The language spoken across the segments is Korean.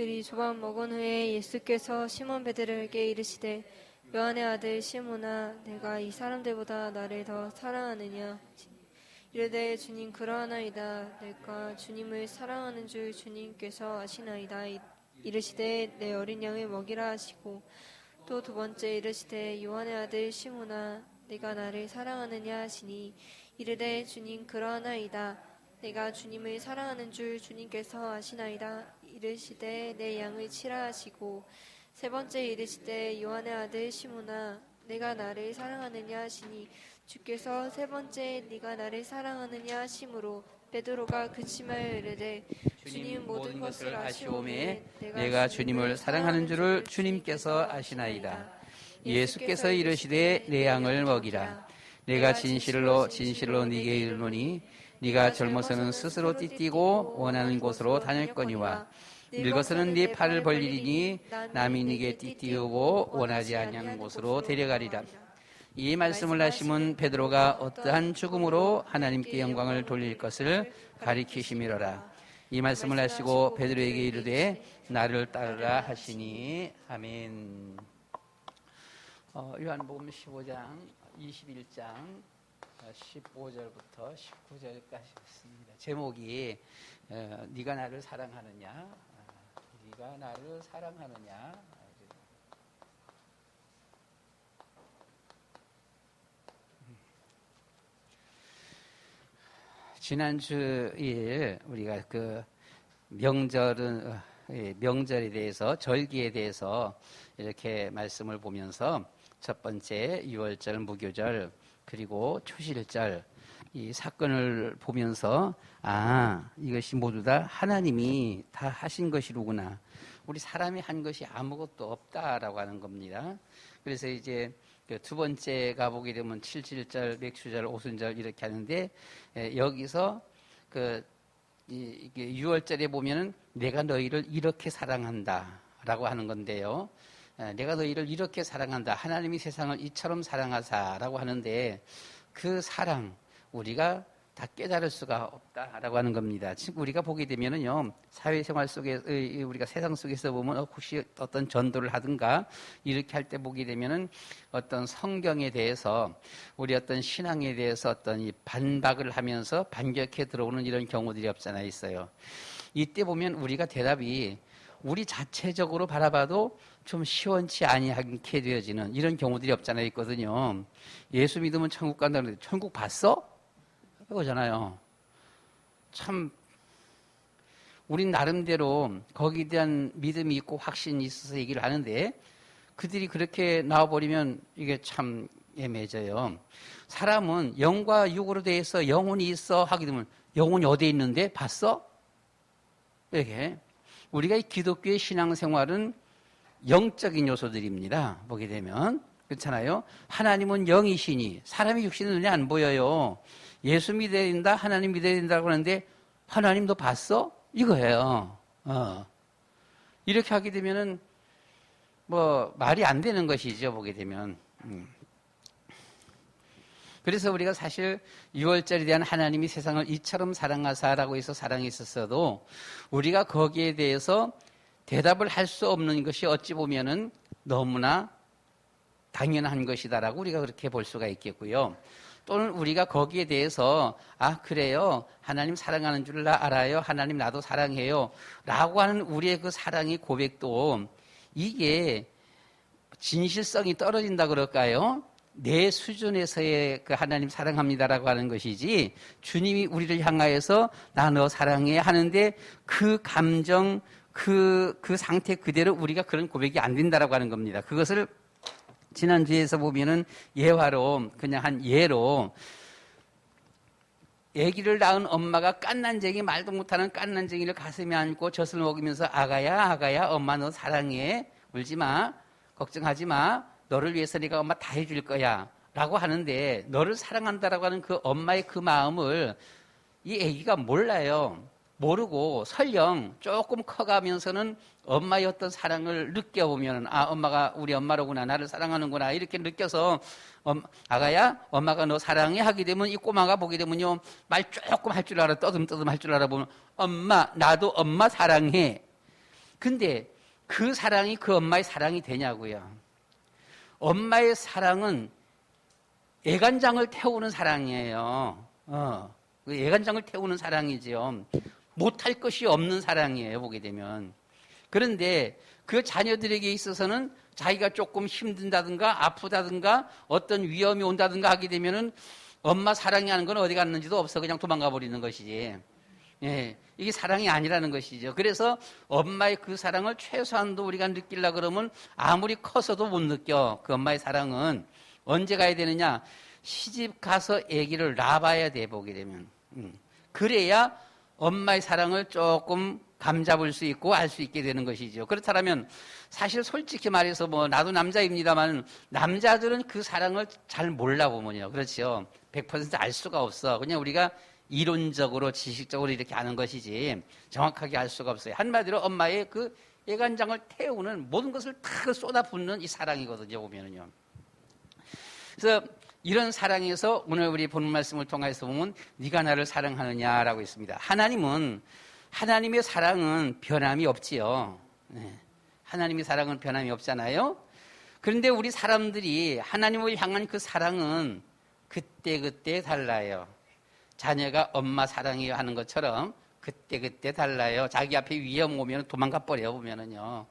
그들이 조각 먹은 후에 예수께서 시몬 베드로에게 이르시되 요한의 아들 시몬아 내가 이 사람들보다 나를 더 사랑하느냐 이르되 주님 그러하나이다. 내가 주님을 사랑하는 줄 주님께서 아시나이다. 이르시되 내 어린 양을 먹이라 하시고 또 두 번째 이르시되 요한의 아들 시몬아 내가 나를 사랑하느냐 하시니 이르되 주님 그러하나이다. 내가 주님을 사랑하는 줄 주님께서 아시나이다. 이르시되 내 양을 치라 하시고 세 번째 이르시되 요한의 아들 시몬아 내가 나를 사랑하느냐 하시니 주께서 세 번째 네가 나를 사랑하느냐 하심으로 베드로가 근심하여 이르되 주님 모든 것을 아시오매 내가 주님을 사랑하는 줄을 주님께서 아시나이다. 예수께서 이르시되 내 양을 먹이라. 내가 진실로 진실로 네게 이르노니 네가 젊어서는 스스로 띠띠고 원하는 곳으로 다닐거니와 늙어서는 네 팔을 벌리리니 남이 네게 띠띠우고 원하지 아니하는 곳으로 데려가리라. 이 말씀을 하시면 베드로가 어떠한 죽음으로 하나님께 영광을 돌릴 것을 가리키심이로라. 이 말씀을 하시고 베드로에게 이르되 나를 따르라 하시니 아멘. 요한복음 15장 21장 15절부터 19절까지 있습니다. 제목이 네가 나를 사랑하느냐, 네가 나를 사랑하느냐. 지난주일 우리가 그 명절에 대해서, 절기에 대해서 이렇게 말씀을 보면서 첫 번째 유월절, 무교절, 그리고 초실절 이 사건을 보면서 이것이 모두 다 하나님이 다 하신 것이로구나. 우리 사람이 한 것이 아무것도 없다라고 하는 겁니다. 그래서 이제 두 번째 가보게 되면 칠칠절, 맥추절, 오순절 이렇게 하는데 여기서 이게 6월절에 보면은 내가 너희를 이렇게 사랑한다라고 하는 건데요. 내가 너희를 이렇게 사랑한다. 하나님이 세상을 이처럼 사랑하사라고 하는데 그 사랑 우리가 다 깨달을 수가 없다라고 하는 겁니다. 즉 우리가 보게 되면은요, 사회생활 속에 우리가 세상 속에서 보면 혹시 어떤 전도를 하든가 이렇게 할 때 보게 되면은 어떤 성경에 대해서 우리 어떤 신앙에 대해서 어떤 이 반박을 하면서 반격해 들어오는 이런 경우들이 없잖아 있어요. 이때 보면 우리가 대답이 우리 자체적으로 바라봐도 좀 시원치 아니하게 되어지는 이런 경우들이 없잖아요 있거든요. 예수 믿으면 천국 간다는데 천국 봤어? 그거잖아요. 참 우린 나름대로 거기에 대한 믿음이 있고 확신이 있어서 얘기를 하는데 그들이 그렇게 나와버리면 이게 참 애매해져요. 사람은 영과 육으로 대해서 영혼이 있어 하게 되면 영혼이 어디에 있는데 봤어? 이렇게 우리가 이 기독교의 신앙생활은 영적인 요소들입니다. 보게 되면 그렇잖아요. 하나님은 영이시니 사람의 육신은 눈에 안 보여요. 예수 믿어야 된다, 하나님 믿어야 된다고 하는데 하나님도 봤어? 이거예요. 이렇게 하게 되면은 뭐 말이 안 되는 것이죠. 보게 되면. 그래서 우리가 사실 6월절에 대한 하나님이 세상을 이처럼 사랑하사라고 해서 사랑이 있었어도 우리가 거기에 대해서 대답을 할 수 없는 것이 어찌 보면은 너무나 당연한 것이다라고 우리가 그렇게 볼 수가 있겠고요. 또는 우리가 거기에 대해서 그래요, 하나님 사랑하는 줄 알아요, 하나님 나도 사랑해요 라고 하는 우리의 그 사랑의 고백도 이게 진실성이 떨어진다 그럴까요? 내 수준에서의 그 하나님 사랑합니다라고 하는 것이지 주님이 우리를 향하여서 나 너 사랑해 하는데 그 감정 그 상태 그대로 우리가 그런 고백이 안 된다라고 하는 겁니다. 그것을 지난주에서 보면은 예화로 그냥 한 예로 아기를 낳은 엄마가 깐난쟁이 말도 못하는 깐난쟁이를 가슴에 안고 젖을 먹이면서 아가야 엄마 너 사랑해 울지마 걱정하지 마 너를 위해서 내가 엄마 다 해줄 거야 라고 하는데 너를 사랑한다라고 하는 그 엄마의 그 마음을 이 아기가 몰라요. 모르고 설령 조금 커가면서는 엄마의 어떤 사랑을 느껴보면 엄마가 우리 엄마로구나 나를 사랑하는구나 이렇게 느껴서 아가야 엄마가 너 사랑해 하게 되면 이 꼬마가 보게 되면요 말 조금 할 줄 알아 떠듬떠듬 할 줄 알아보면 엄마 나도 엄마 사랑해 근데 그 사랑이 그 엄마의 사랑이 되냐고요. 엄마의 사랑은 애간장을 태우는 사랑이에요. 애간장을 태우는 사랑이지요. 못할 것이 없는 사랑이에요, 보게 되면. 그런데 그 자녀들에게 있어서는 자기가 조금 힘든다든가 아프다든가 어떤 위험이 온다든가 하게 되면은 엄마 사랑이라는 건 어디 갔는지도 없어. 그냥 도망가 버리는 것이지. 예, 이게 사랑이 아니라는 것이죠. 그래서 엄마의 그 사랑을 최소한도 우리가 느끼려고 그러면 아무리 커서도 못 느껴. 그 엄마의 사랑은 언제 가야 되느냐? 시집 가서 아기를 낳아봐야 돼, 보게 되면. 그래야 엄마의 사랑을 조금 감잡을 수 있고 알 수 있게 되는 것이죠. 그렇다면 사실 솔직히 말해서 뭐 나도 남자입니다만 남자들은 그 사랑을 잘 몰라 보면요. 그렇죠. 100%알 수가 없어. 그냥 우리가 이론적으로 지식적으로 이렇게 아는 것이지 정확하게 알 수가 없어요. 한마디로 엄마의 그 애간장을 태우는 모든 것을 다 쏟아붓는 이 사랑이거든요. 보면은요. 그래서 이런 사랑에서 오늘 우리 본문 말씀을 통해서 보면 네가 나를 사랑하느냐라고 했습니다. 하나님의 사랑은 변함이 없지요. 네. 하나님의 사랑은 변함이 없잖아요. 그런데 우리 사람들이 하나님을 향한 그 사랑은 그때그때 달라요. 자녀가 엄마 사랑해요 하는 것처럼 그때그때 달라요. 자기 앞에 위험 오면 도망가 버려 보면은요.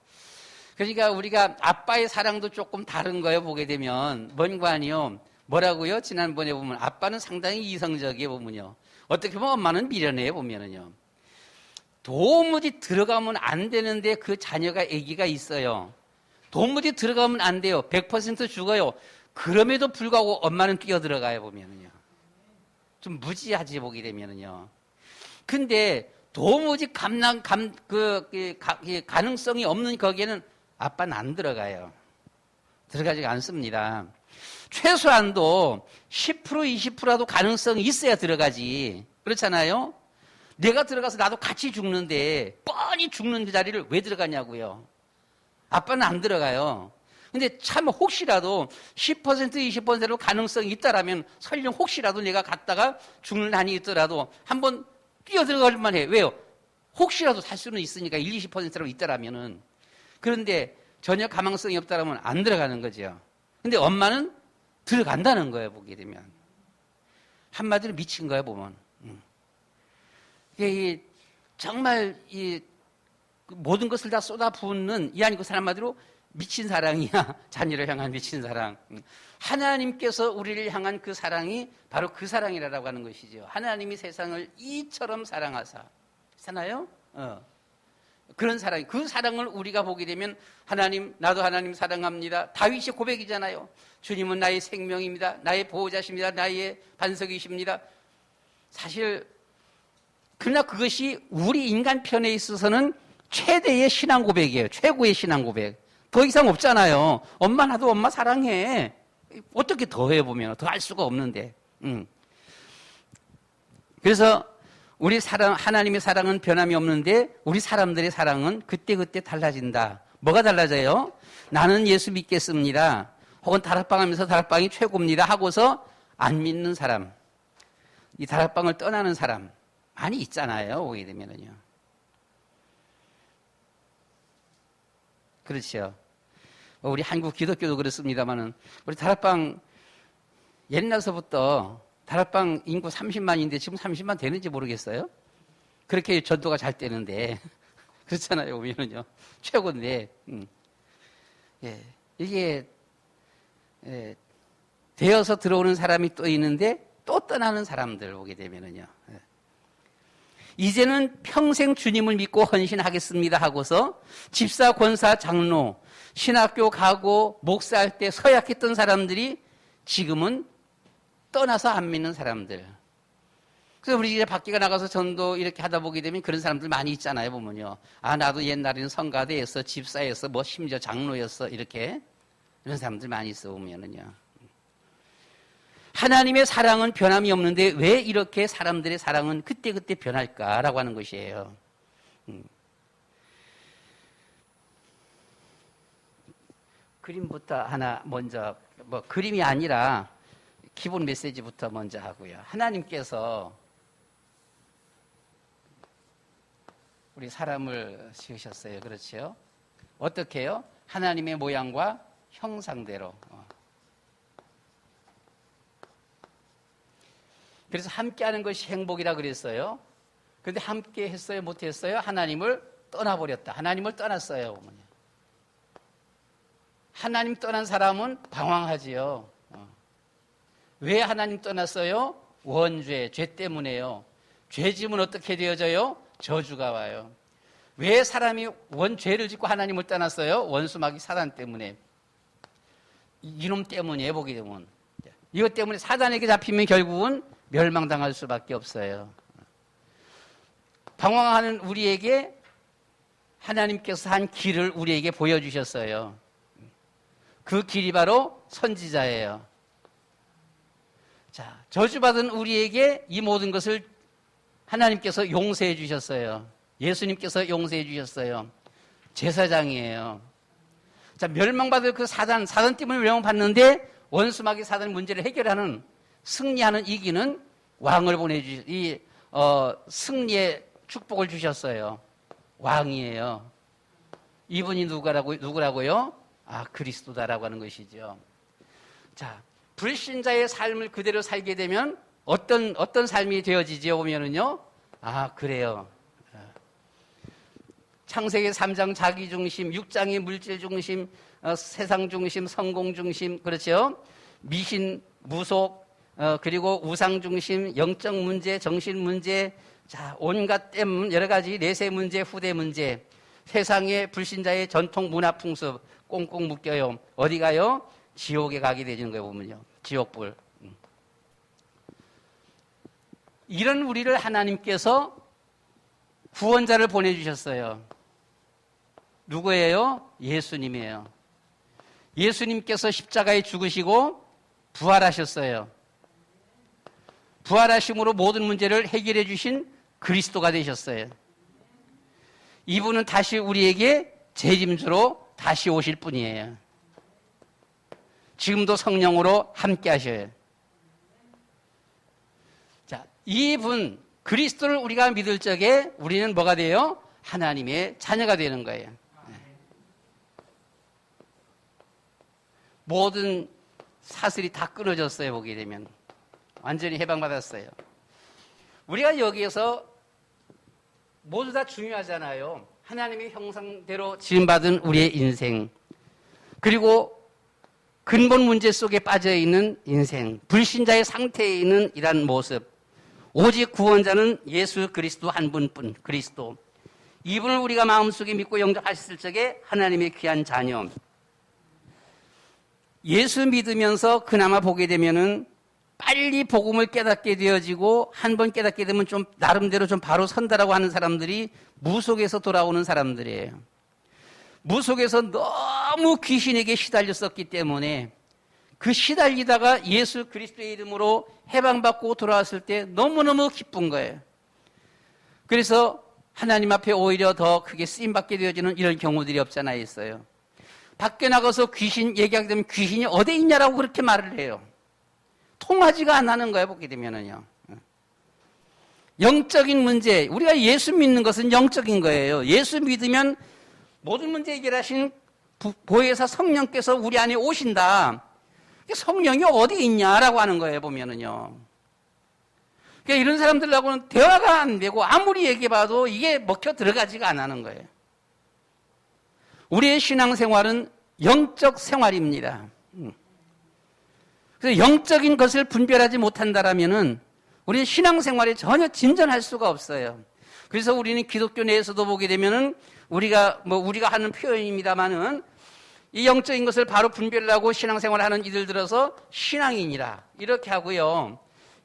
그러니까 우리가 아빠의 사랑도 조금 다른 거예요. 보게 되면 뭔가 아니요. 뭐라고요? 지난번에 보면 아빠는 상당히 이성적이에요. 보면요. 어떻게 보면 엄마는 미련해요. 보면은요. 도무지 들어가면 안 되는데 그 자녀가 아기가 있어요. 도무지 들어가면 안 돼요. 100% 죽어요. 그럼에도 불구하고 엄마는 뛰어들어가요. 보면은요. 좀 무지하지 보게 되면은요. 근데 도무지 가능성이 없는 거기에는 아빠는 안 들어가요. 들어가지가 않습니다. 최소한도 10% 20%라도 가능성이 있어야 들어가지. 그렇잖아요. 내가 들어가서 나도 같이 죽는데 뻔히 죽는 그 자리를 왜 들어가냐고요. 아빠는 안 들어가요. 근데 참 혹시라도 10% 20%로 가능성이 있다라면 설령 혹시라도 내가 갔다가 죽는 한이 있더라도 한번 뛰어들어갈 만해. 왜요? 혹시라도 살 수는 있으니까 1, 20%라도 있다라면은. 그런데 전혀 가망성이 없다라면 안 들어가는 거죠. 근데 엄마는 들어간다는 거예요, 보게 되면. 한마디로 미친 거예요, 보면. 이게 정말 이 모든 것을 다 쏟아붓는 이 아니고 한마디로 미친 사랑이야. 자녀를 향한 미친 사랑. 하나님께서 우리를 향한 그 사랑이 바로 그 사랑이라고 하는 것이죠. 하나님이 세상을 이처럼 사랑하사. 있잖아요? 그런 사랑, 그 사랑을 우리가 보게 되면 하나님, 나도 하나님 사랑합니다. 다윗의 고백이잖아요. 주님은 나의 생명입니다. 나의 보호자십니다. 나의 반석이십니다. 사실 그러나 그것이 우리 인간 편에 있어서는 최대의 신앙 고백이에요. 최고의 신앙 고백. 더 이상 없잖아요. 엄마 나도 엄마 사랑해. 어떻게 더 해보면 더 알 수가 없는데. 그래서 우리 사랑, 하나님의 사랑은 변함이 없는데 우리 사람들의 사랑은 그때그때 달라진다. 뭐가 달라져요? 나는 예수 믿겠습니다. 혹은 다락방 하면서 다락방이 최고입니다 하고서 안 믿는 사람, 이 다락방을 떠나는 사람 많이 있잖아요. 오게 되면은요. 그렇죠. 우리 한국 기독교도 그렇습니다만은 우리 다락방 옛날서부터 다락방 인구 30만인데 지금 30만 되는지 모르겠어요. 그렇게 전도가 잘 되는데 그렇잖아요. 오면은요 최고인데 예. 이게 되어서 들어오는 사람이 또 있는데 또 떠나는 사람들 오게 되면은요. 이제는 평생 주님을 믿고 헌신하겠습니다 하고서 집사, 권사, 장로, 신학교 가고 목사할 때 서약했던 사람들이 지금은 떠나서 안 믿는 사람들. 그래서 우리 이제 밖에 나가서 전도 이렇게 하다 보게 되면 그런 사람들 많이 있잖아요, 보면요. 아, 나도 옛날에는 성가대였어, 집사였어, 뭐 심지어 장로였어, 이렇게. 이런 사람들 많이 있어, 보면은요. 하나님의 사랑은 변함이 없는데 왜 이렇게 사람들의 사랑은 그때그때 변할까라고 하는 것이에요. 그림부터 하나 먼저, 뭐 그림이 아니라 기본 메시지부터 먼저 하고요. 하나님께서 우리 사람을 지으셨어요. 그렇죠? 어떻게 해요? 하나님의 모양과 형상대로. 그래서 함께하는 것이 행복이라 그랬어요. 그런데 함께 했어요? 못했어요? 하나님을 떠나버렸다. 하나님을 떠났어요. 하나님 떠난 사람은 방황하지요. 왜 하나님 떠났어요? 원죄, 죄 때문에요. 죄 지으면 어떻게 되어져요? 저주가 와요. 왜 사람이 죄를 짓고 하나님을 떠났어요? 원수마귀 사단 때문에. 이놈 때문에 보게 되면. 이것 때문에 사단에게 잡히면 결국은 멸망당할 수밖에 없어요. 방황하는 우리에게 하나님께서 한 길을 우리에게 보여주셨어요. 그 길이 바로 선지자예요. 자, 저주받은 우리에게 이 모든 것을 하나님께서 용서해 주셨어요. 예수님께서 용서해 주셨어요. 제사장이에요. 자, 멸망받을 그 사단 때문에 멸망받는데 원수마귀 사단 문제를 해결하는, 승리하는, 이기는 왕을 승리의 축복을 주셨어요. 왕이에요. 이분이 누구라고요? 그리스도다라고 하는 것이죠. 자, 불신자의 삶을 그대로 살게 되면 어떤 삶이 되어지죠? 보면은요. 그래요. 창세기 3장 자기 중심, 6장이 물질 중심, 세상 중심, 성공 중심, 그렇죠? 미신, 무속, 그리고 우상 중심, 영적 문제, 정신 문제, 자, 온갖 땜, 여러 가지 내세 문제, 후대 문제, 세상의 불신자의 전통 문화 풍습 꽁꽁 묶여요. 어디 가요? 지옥에 가게 되는 거예요, 보면요. 지옥불. 이런 우리를 하나님께서 구원자를 보내주셨어요. 누구예요? 예수님이에요. 예수님께서 십자가에 죽으시고 부활하셨어요. 부활하심으로 모든 문제를 해결해 주신 그리스도가 되셨어요. 이분은 다시 우리에게 재림주로 다시 오실 분이에요. 지금도 성령으로 함께 하셔요. 자, 이분 그리스도를 우리가 믿을 적에 우리는 뭐가 돼요? 하나님의 자녀가 되는 거예요. 모든 사슬이 다 끊어졌어요. 보게 되면 완전히 해방받았어요. 우리가 여기에서 모두 다 중요하잖아요. 하나님의 형상대로 지음받은 우리의 인생, 그리고 근본 문제 속에 빠져있는 인생, 불신자의 상태에 있는 이런 모습, 오직 구원자는 예수 그리스도 한 분뿐, 그리스도. 이분을 우리가 마음속에 믿고 영접하셨을 적에 하나님의 귀한 자녀. 예수 믿으면서 그나마 보게 되면은 빨리 복음을 깨닫게 되어지고, 한 번 깨닫게 되면 좀 나름대로 좀 바로 선다라고 하는 사람들이 무속에서 돌아오는 사람들이에요. 무속에서 너무 귀신에게 시달렸었기 때문에 그 시달리다가 예수 그리스도의 이름으로 해방받고 돌아왔을 때 너무너무 기쁜 거예요. 그래서 하나님 앞에 오히려 더 크게 쓰임받게 되어지는 이런 경우들이 없잖아 있어요. 밖에 나가서 귀신 얘기하게 되면 귀신이 어디 있냐라고 그렇게 말을 해요. 통하지가 안 하는 거예요, 보게 되면은요. 영적인 문제, 우리가 예수 믿는 것은 영적인 거예요. 예수 믿으면 모든 문제 해결하신 보혜사 성령께서 우리 안에 오신다. 성령이 어디 있냐라고 하는 거예요, 보면은요. 그러니까 이런 사람들하고는 대화가 안 되고 아무리 얘기해봐도 이게 먹혀 들어가지가 안 하는 거예요. 우리의 신앙생활은 영적 생활입니다. 그래서 영적인 것을 분별하지 못한다라면은 우리는 신앙생활에 전혀 진전할 수가 없어요. 그래서 우리는 기독교 내에서도 보게 되면은 우리가 하는 표현입니다만은 이 영적인 것을 바로 분별하고 신앙생활을 하는 이들 들어서 신앙인이라 이렇게 하고요.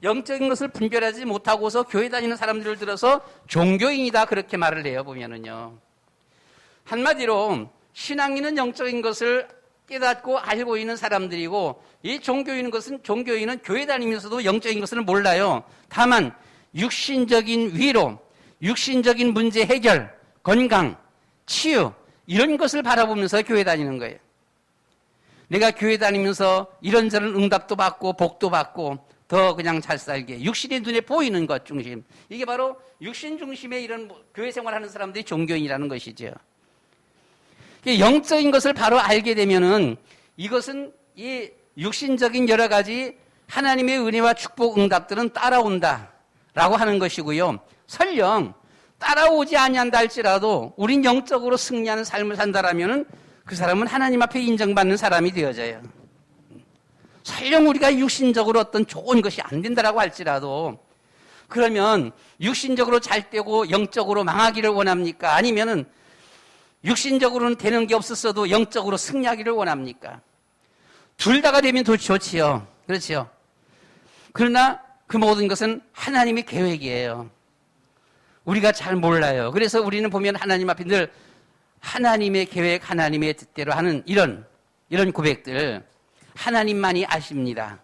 영적인 것을 분별하지 못하고서 교회 다니는 사람들을 들어서 종교인이다 그렇게 말을 해요, 보면은요. 한마디로 신앙인은 영적인 것을 깨닫고 알고 있는 사람들이고, 이 종교인은 교회 다니면서도 영적인 것을 몰라요. 다만 육신적인 위로, 육신적인 문제 해결, 건강, 치유 이런 것을 바라보면서 교회 다니는 거예요. 내가 교회 다니면서 이런저런 응답도 받고 복도 받고 더 그냥 잘 살게. 육신의 눈에 보이는 것 중심. 이게 바로 육신 중심의 이런 교회 생활하는 사람들이 종교인이라는 것이죠. 영적인 것을 바로 알게 되면은 이것은 이 육신적인 여러 가지 하나님의 은혜와 축복 응답들은 따라온다라고 하는 것이고요. 설령 따라오지 아니한다 할지라도 우린 영적으로 승리하는 삶을 산다라면은 그 사람은 하나님 앞에 인정받는 사람이 되어져요. 설령 우리가 육신적으로 어떤 좋은 것이 안 된다라고 할지라도 그러면 육신적으로 잘 되고 영적으로 망하기를 원합니까? 아니면은 육신적으로는 되는 게 없었어도 영적으로 승리하기를 원합니까? 둘 다가 되면 더 좋지요. 그렇죠? 그러나 그 모든 것은 하나님의 계획이에요. 우리가 잘 몰라요. 그래서 우리는 보면 하나님 앞에 늘 하나님의 계획, 하나님의 뜻대로 하는 이런 고백들 하나님만이 아십니다.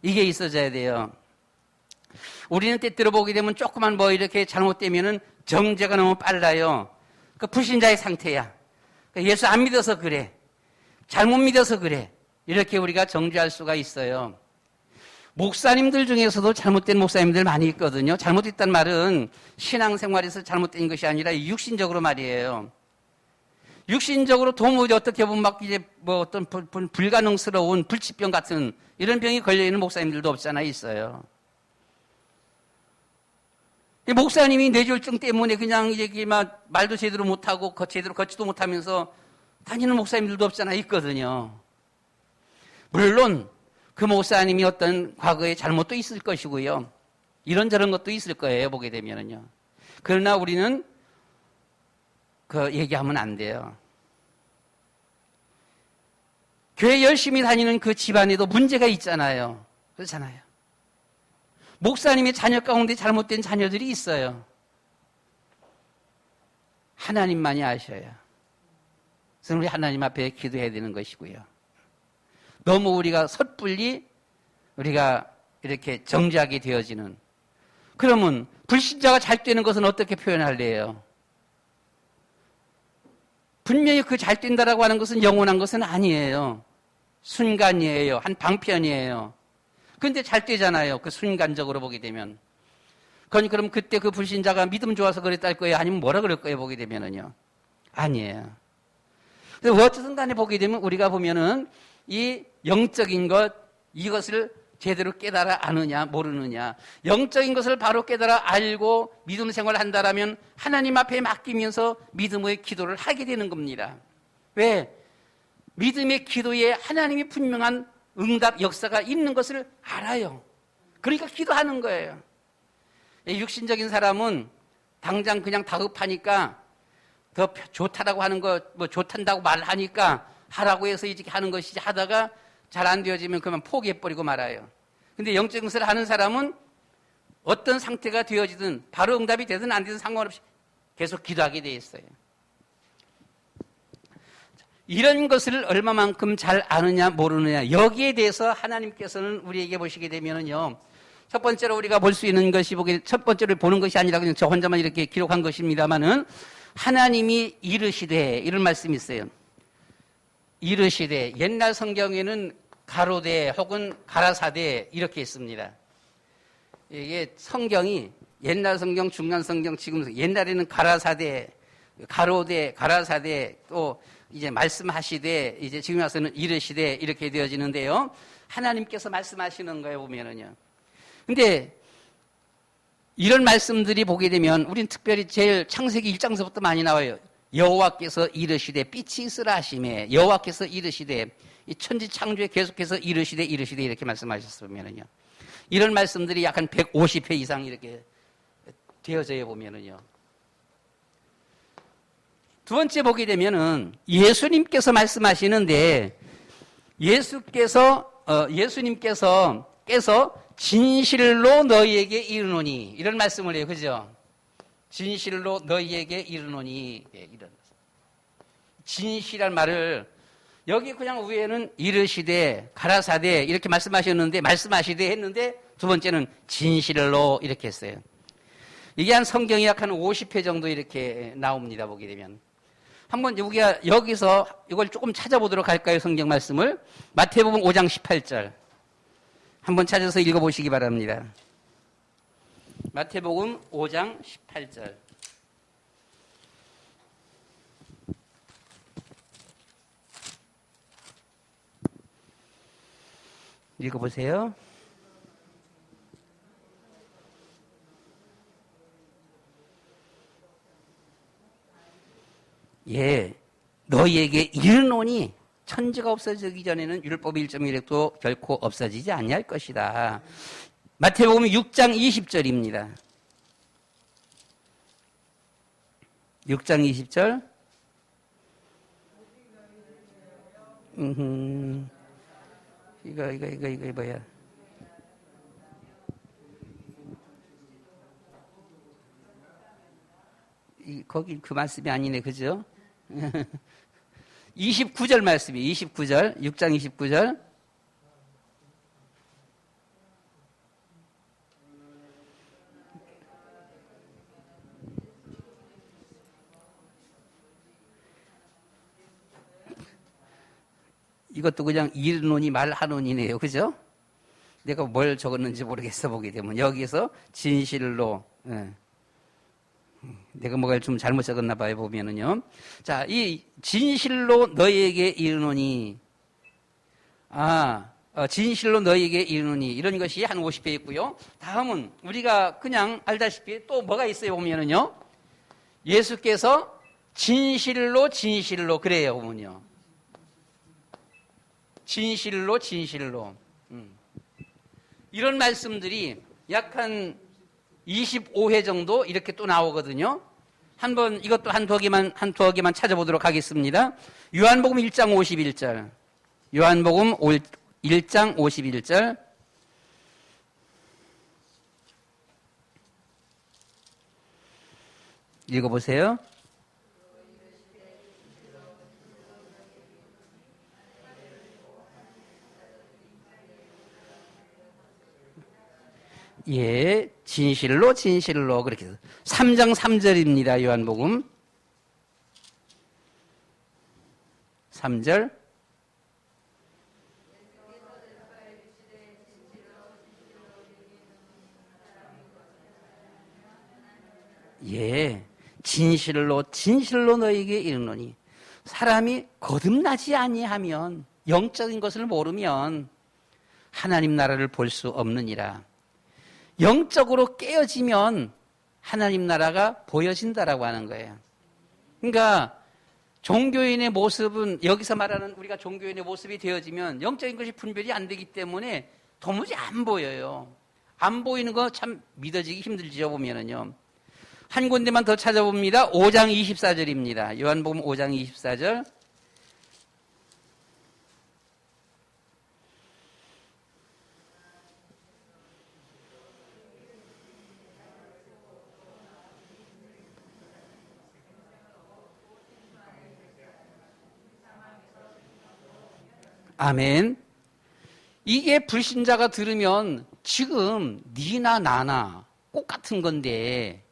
이게 있어져야 돼요. 우리는 때때로 보게 되면 조그만 뭐 이렇게 잘못되면은 정죄가 너무 빨라요. 그 불신자의 상태야. 예수 안 믿어서 그래. 잘못 믿어서 그래. 이렇게 우리가 정죄할 수가 있어요. 목사님들 중에서도 잘못된 목사님들 많이 있거든요. 잘못됐다는 말은 신앙생활에서 잘못된 것이 아니라 육신적으로 말이에요. 육신적으로 도무지 어떻게 보면 막 이제 뭐 어떤 불가능스러운 불치병 같은 이런 병이 걸려있는 목사님들도 없잖아 있어요. 목사님이 뇌졸중 때문에 그냥 이제 막 말도 제대로 못하고 제대로 걷지도 못하면서 다니는 목사님들도 없잖아 있거든요. 물론 그 목사님이 어떤 과거에 잘못도 있을 것이고요. 이런저런 것도 있을 거예요. 보게 되면은요. 그러나 우리는 그 얘기하면 안 돼요. 교회 열심히 다니는 그 집안에도 문제가 있잖아요. 그렇잖아요. 목사님의 자녀 가운데 잘못된 자녀들이 있어요. 하나님만이 아셔요. 그래서 우리 하나님 앞에 기도해야 되는 것이고요. 너무 우리가 섣불리 우리가 이렇게 정죄하게 되어지는 그러면 불신자가 잘 되는 것은 어떻게 표현할래요? 분명히 그 잘 된다라고 하는 것은 영원한 것은 아니에요. 순간이에요. 한 방편이에요. 근데 잘 되잖아요. 그 순간적으로 보게 되면. 그럼 그때 그 불신자가 믿음 좋아서 그랬다 할 거예요? 아니면 뭐라 그럴 거예요? 보게 되면은요. 아니에요. 그래서 어쨌든 간에 보게 되면 우리가 보면은 이 영적인 것, 이것을 제대로 깨달아 아느냐, 모르느냐. 영적인 것을 바로 깨달아 알고 믿음 생활을 한다라면 하나님 앞에 맡기면서 믿음의 기도를 하게 되는 겁니다. 왜? 믿음의 기도에 하나님이 분명한 응답 역사가 있는 것을 알아요. 그러니까 기도하는 거예요. 육신적인 사람은 당장 그냥 다급하니까 더 좋다라고 하는 거, 뭐 좋단다고 말하니까 하라고 해서 이렇게 하는 것이지 하다가 잘 안 되어지면 그만 포기해버리고 말아요. 근데 영적 것을 하는 사람은 어떤 상태가 되어지든 바로 응답이 되든 안 되든 상관없이 계속 기도하게 돼 있어요. 이런 것을 얼마만큼 잘 아느냐 모르느냐 여기에 대해서 하나님께서는 우리에게 보시게 되면은요. 첫 번째로 우리가 볼 수 있는 것이 첫 번째로 보는 것이 아니라 그냥 저 혼자만 이렇게 기록한 것입니다만은 하나님이 이르시되 이런 말씀이 있어요. 이르시되 옛날 성경에는 가로되 혹은 가라사대 이렇게 있습니다. 이게 성경이 옛날 성경, 중간 성경, 지금 성경, 옛날에는 가라사대, 가로대, 가라사대 또 이제 말씀하시되 이제 지금 와서는 이르시되 이렇게 되어지는데요. 하나님께서 말씀하시는 거에 보면은요. 근데 이런 말씀들이 보게 되면 우린 특별히 제일 창세기 1장서부터 많이 나와요. 여호와께서 이르시되 빛이 있으라 하시매 여호와께서 이르시되 이 천지 창조에 계속해서 이르시되 이렇게 말씀하셨으면은요. 이런 말씀들이 약 한 150회 이상 이렇게 되어져 보면은요. 두 번째 보게 되면은 예수님께서 말씀하시는데 예수님께서 진실로 너희에게 이르노니 이런 말씀을 해요. 그죠? 진실로 너희에게 이르노니 이런 진실한 말을 여기 그냥 위에는 이르시되 가라사대 이렇게 말씀하시되 했는데 두 번째는 진실로 이렇게 했어요. 이게 한 성경이 약 한 50회 정도 이렇게 나옵니다. 보게 되면 한번 우리가 여기서 이걸 조금 찾아보도록 할까요? 성경 말씀을 마태복음 5장 18절 한번 찾아서 읽어보시기 바랍니다. 마태복음 5장 18절. 읽어보세요. 예, 너희에게 이르노니 천지가 없어지기 전에는 율법의 1.1획도 결코 없어지지 아니할 것이다. 마태복음 6장 20절입니다. 6장 20절. 이거 뭐야? 거기 그 말씀이 아니네, 그죠? 29절 말씀이 29절, 6장 29절. 이것도 그냥 이르노니 말하노니네요. 그죠? 내가 뭘 적었는지 모르겠어, 보게 되면. 여기서 진실로, 예. 내가 뭐가 좀 잘못 적었나 봐요, 보면은요. 자, 이 진실로 너희에게 이르노니, 진실로 너희에게 이르노니, 이런 것이 한 50회 있고요. 다음은 우리가 그냥 알다시피 또 뭐가 있어요, 보면은요. 예수께서 진실로 그래요, 보면요. 진실로. 이런 말씀들이 약 한 25회 정도 이렇게 또 나오거든요. 한번 이것도 한두 개만 찾아보도록 하겠습니다. 요한복음 1장 51절. 요한복음 1장 51절. 읽어보세요. 예, 진실로 그렇게 해서 3장 3절입니다. 요한복음 3절. 예, 진실로 너에게 이르노니 사람이 거듭나지 아니하면 영적인 것을 모르면 하나님 나라를 볼 수 없느니라. 영적으로 깨어지면 하나님 나라가 보여진다라고 하는 거예요. 그러니까 종교인의 모습은 여기서 말하는 우리가 종교인의 모습이 되어지면 영적인 것이 분별이 안 되기 때문에 도무지 안 보여요. 안 보이는 거 참 믿어지기 힘들지요, 보면은요. 한 군데만 더 찾아봅니다. 5장 24절입니다. 요한복음 5장 24절. 아멘. 이게 불신자가 들으면 지금 니나 나나 똑같은 건데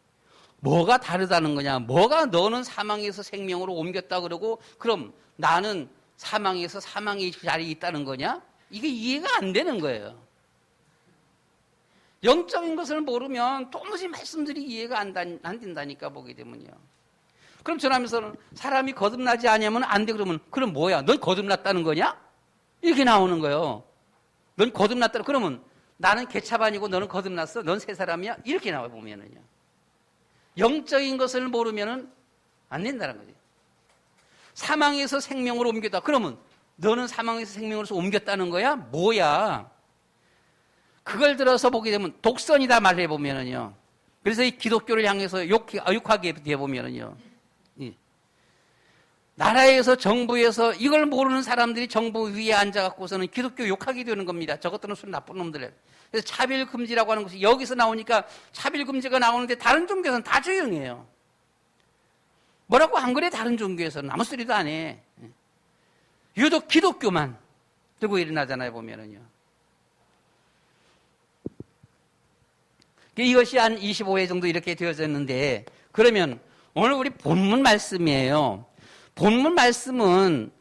뭐가 다르다는 거냐? 뭐가 너는 사망에서 생명으로 옮겼다 그러고 그럼 나는 사망에서 사망의 자리에 있다는 거냐? 이게 이해가 안 되는 거예요. 영적인 것을 모르면 도무지 말씀들이 이해가 안 된다니까, 보게 되면요. 그럼 전하면서는 사람이 거듭나지 않으면 안 돼 그러면 그럼 뭐야? 넌 거듭났다는 거냐? 이렇게 나오는 거예요. 넌 거듭났다. 그러면 나는 개차반이고 너는 거듭났어? 넌 새 사람이야? 이렇게 나와 보면은요. 영적인 것을 모르면은 안 된다는 거죠. 사망에서 생명으로 옮겼다. 그러면 너는 사망에서 생명으로서 옮겼다는 거야? 뭐야? 그걸 들어서 보게 되면 독선이다 말해 보면은요. 그래서 이 기독교를 향해서 욕하게 돼 보면은요. 나라에서 정부에서 이걸 모르는 사람들이 정부 위에 앉아갖고서는 기독교 욕하게 되는 겁니다. 저것들은 술 나쁜 놈들. 그래서 차별금지라고 하는 것이 여기서 나오니까 차별금지가 나오는데 다른 종교에서는 다 조용해요. 뭐라고 안 그래? 다른 종교에서는 아무 소리도 안 해. 유독 기독교만 들고 일어나잖아요, 보면은요. 이것이 한 25회 정도 이렇게 되어졌는데, 그러면 오늘 우리 본문 말씀이에요. 본문 말씀은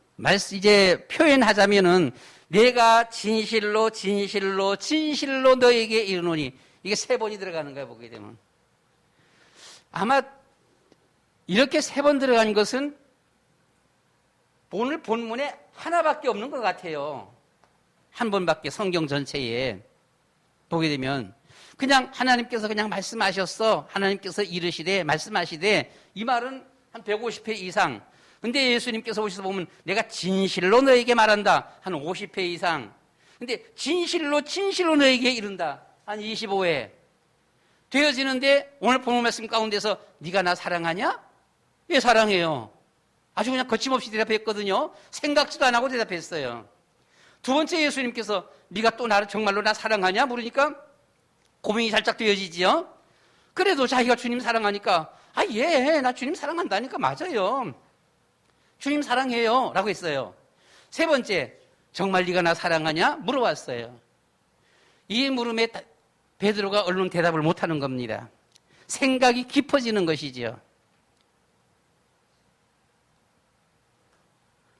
이제 표현하자면은 내가 진실로 진실로 진실로 너에게 이르노니. 이게 3번이 들어가는 거야, 보게 되면. 아마 이렇게 3번 들어간 것은 오늘 본문에 하나밖에 없는 것 같아요. 한 번밖에 성경 전체에 보게 되면 그냥 하나님께서 그냥 말씀하셨어. 하나님께서 이르시되 말씀하시되 이 말은 한 150회 이상. 근데 예수님께서 오셔서 보면 내가 진실로 너에게 말한다. 한 50회 이상. 근데 진실로 진실로 너에게 이른다. 한 25회. 되어지는데 오늘 본문 말씀 가운데서 네가 나 사랑하냐? 예, 사랑해요. 아주 그냥 거침없이 대답했거든요. 생각지도 안 하고 대답했어요. 두 번째 예수님께서 네가 또 나를 정말로 나 사랑하냐? 물으니까 고민이 살짝 되어지지요. 그래도 자기가 주님 사랑하니까 예, 나 주님 사랑한다니까 맞아요. 주님 사랑해요 라고 했어요. 세 번째, 정말 네가 나 사랑하냐? 물어봤어요. 이 물음에 베드로가 얼른 대답을 못하는 겁니다. 생각이 깊어지는 것이지요.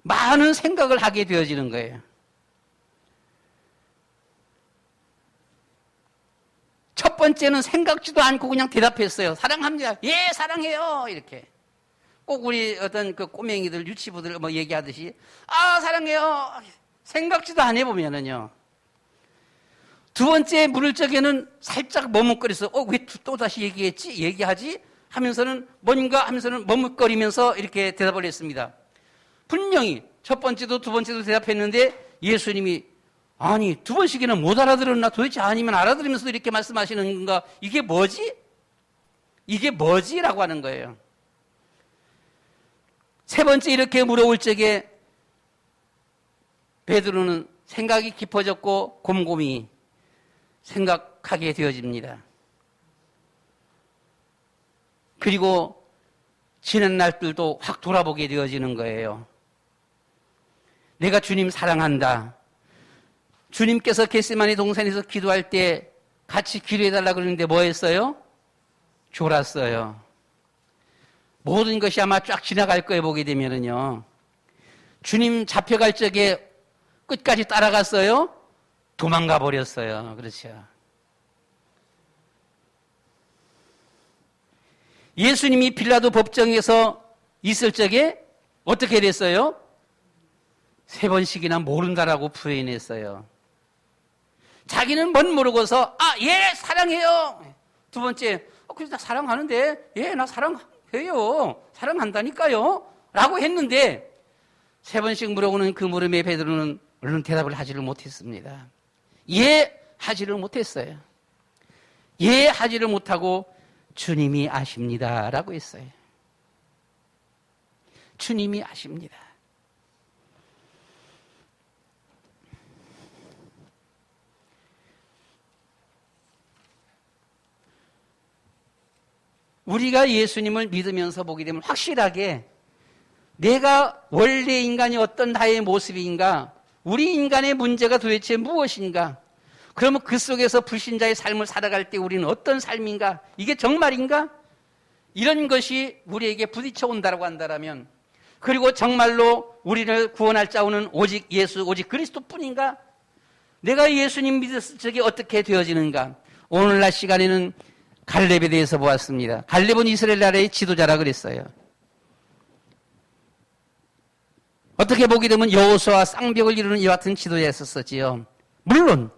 많은 생각을 하게 되어지는 거예요. 첫 번째는 생각지도 않고 그냥 대답했어요. 사랑합니다. 예, 사랑해요. 이렇게. 꼭 우리 어떤 그 꼬맹이들, 유치부들 뭐 얘기하듯이, 사랑해요. 생각지도 안 해보면은요. 두 번째 물을 적에는 살짝 머뭇거려서, 왜 또 다시 얘기하지? 하면서는 뭔가 하면서는 머뭇거리면서 이렇게 대답을 했습니다. 분명히 첫 번째도 두 번째도 대답했는데 예수님이 아니, 두 번씩이나 못 알아들었나? 도대체 아니면 알아들으면서도 이렇게 말씀하시는 건가? 이게 뭐지? 이게 뭐지? 라고 하는 거예요. 세 번째 이렇게 물어볼 적에 베드로는 생각이 깊어졌고 곰곰이 생각하게 되어집니다. 그리고 지난 날들도 확 돌아보게 되어지는 거예요. 내가 주님 사랑한다. 주님께서 겟세마네 동산에서 기도할 때 같이 기도해달라고 그러는데 뭐 했어요? 졸았어요. 모든 것이 아마 쫙 지나갈 거예요, 보게 되면은요. 주님 잡혀갈 적에 끝까지 따라갔어요? 도망가 버렸어요. 그렇죠. 예수님이 빌라도 법정에서 있을 적에 어떻게 됐어요? 3번씩이나 모른다라고 부인했어요. 자기는 뭔 모르고서 예, 사랑해요. 두 번째, 그래서 나 사랑하는데 예, 나 사랑해요. 사랑한다니까요. 라고 했는데 3번씩 물어보는 그 물음에 베드로는 얼른 대답을 하지를 못했습니다. 예, 하지를 못했어요. 예, 하지를 못하고 주님이 아십니다. 라고 했어요. 주님이 아십니다. 우리가 예수님을 믿으면서 보게 되면 확실하게 내가 원래 인간이 어떤 나의 모습인가, 우리 인간의 문제가 도대체 무엇인가, 그러면 그 속에서 불신자의 삶을 살아갈 때 우리는 어떤 삶인가, 이게 정말인가? 이런 것이 우리에게 부딪혀 온다고 한다면, 그리고 정말로 우리를 구원할 자우는 오직 예수, 오직 그리스도뿐인가? 내가 예수님 믿었을 적에 어떻게 되어지는가? 오늘날 시간에는 갈렙에 대해서 보았습니다. 갈렙은 이스라엘 나라의 지도자라 그랬어요. 어떻게 보게 되면 여호수아와 쌍벽을 이루는 이와 같은 지도자였었지요. 물론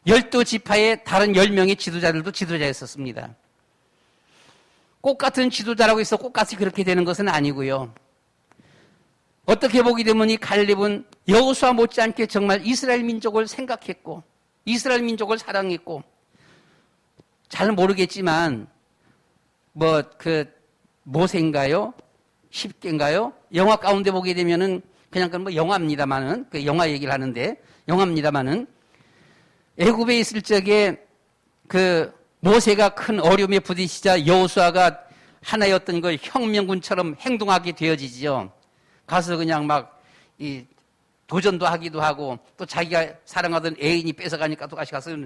12지파의 다른 10명의 지도자들도 지도자였었습니다. 꼭 같은 지도자라고 해서 꼭같이 그렇게 되는 것은 아니고요. 어떻게 보게 되면 이 갈렙은 여호수아 못지않게 정말 이스라엘 민족을 생각했고 이스라엘 민족을 사랑했고, 잘 모르겠지만 모세인가요? 십계인가요? 영화 가운데 보게 되면은 그냥 영화입니다만은, 그 영화 얘기를 하는데 영화입니다만은, 애굽에 있을 적에 그 모세가 큰 어려움에 부딪히자 여호수아가 하나의 어떤 그 혁명군처럼 행동하게 되어지지요. 가서 그냥 도전도 하기도 하고, 또 자기가 사랑하던 애인이 뺏어가니까 또 다시 가서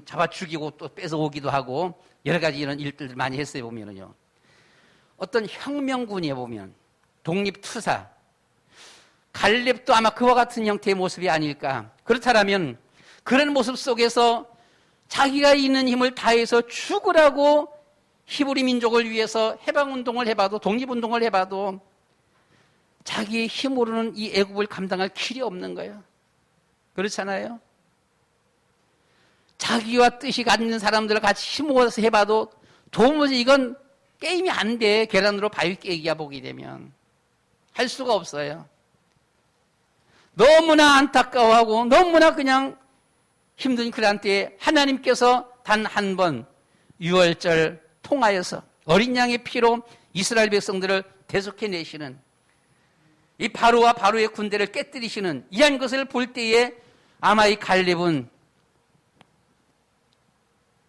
잡아 죽이고 또 뺏어오기도 하고, 여러 가지 이런 일들 많이 했어요, 보면은요. 어떤 혁명군에 보면 독립투사, 갈렙도 아마 그와 같은 형태의 모습이 아닐까. 그렇다면 그런 모습 속에서 자기가 있는 힘을 다해서 죽으라고 히브리 민족을 위해서 해방운동을 해봐도, 독립운동을 해봐도 자기의 힘으로는 이 애국을 감당할 길이 없는 거예요. 그렇잖아요? 자기와 뜻이 같은 사람들과 같이 힘모아서 해봐도 도무지 이건 게임이 안 돼. 계란으로 바위 깨기야, 보게 되면. 할 수가 없어요. 너무나 안타까워하고 너무나 그냥 힘든 그런 때에 하나님께서 단 한 번 유월절 통하여서 어린 양의 피로 이스라엘 백성들을 대속해내시는 이 바로와 바로의 군대를 깨뜨리시는 이한 것을 볼 때에 아마 이 갈렙은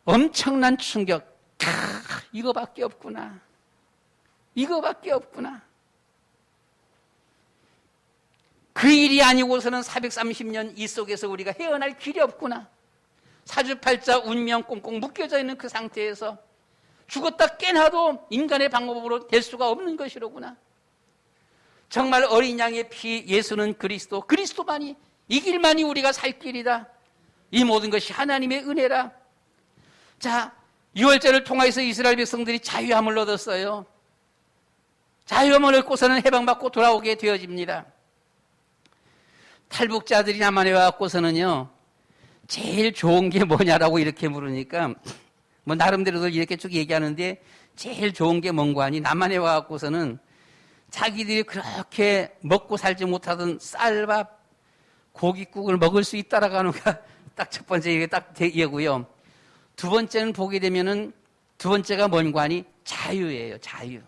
엄청난 충격. 이거밖에 없구나. 이거밖에 없구나. 그 일이 아니고서는 430년 이 속에서 우리가 헤어날 길이 없구나. 사주팔자 운명 꽁꽁 묶여져 있는 그 상태에서 죽었다 깨나도 인간의 방법으로 될 수가 없는 것이로구나. 정말 어린 양의 피 예수는 그리스도, 그리스도만이, 이 길만이 우리가 살 길이다. 이 모든 것이 하나님의 은혜라. 자, 유월절을 통해서 이스라엘 백성들이 자유함을 얻었어요. 자유함을 얻고서는 해방받고 돌아오게 되어집니다. 탈북자들이 남한에 와갖고서는요, 제일 좋은 게 뭐냐라고 이렇게 물으니까, 뭐, 나름대로도 이렇게 쭉 얘기하는데, 제일 좋은 게 뭔가 하니, 남한에 와갖고서는 자기들이 그렇게 먹고 살지 못하던 쌀밥, 고깃국을 먹을 수 있다라고 하는 게 딱 첫 번째 이게 딱 얘기고요. 두 번째는 보게 되면은, 두 번째가 뭔가 하니, 자유예요, 자유.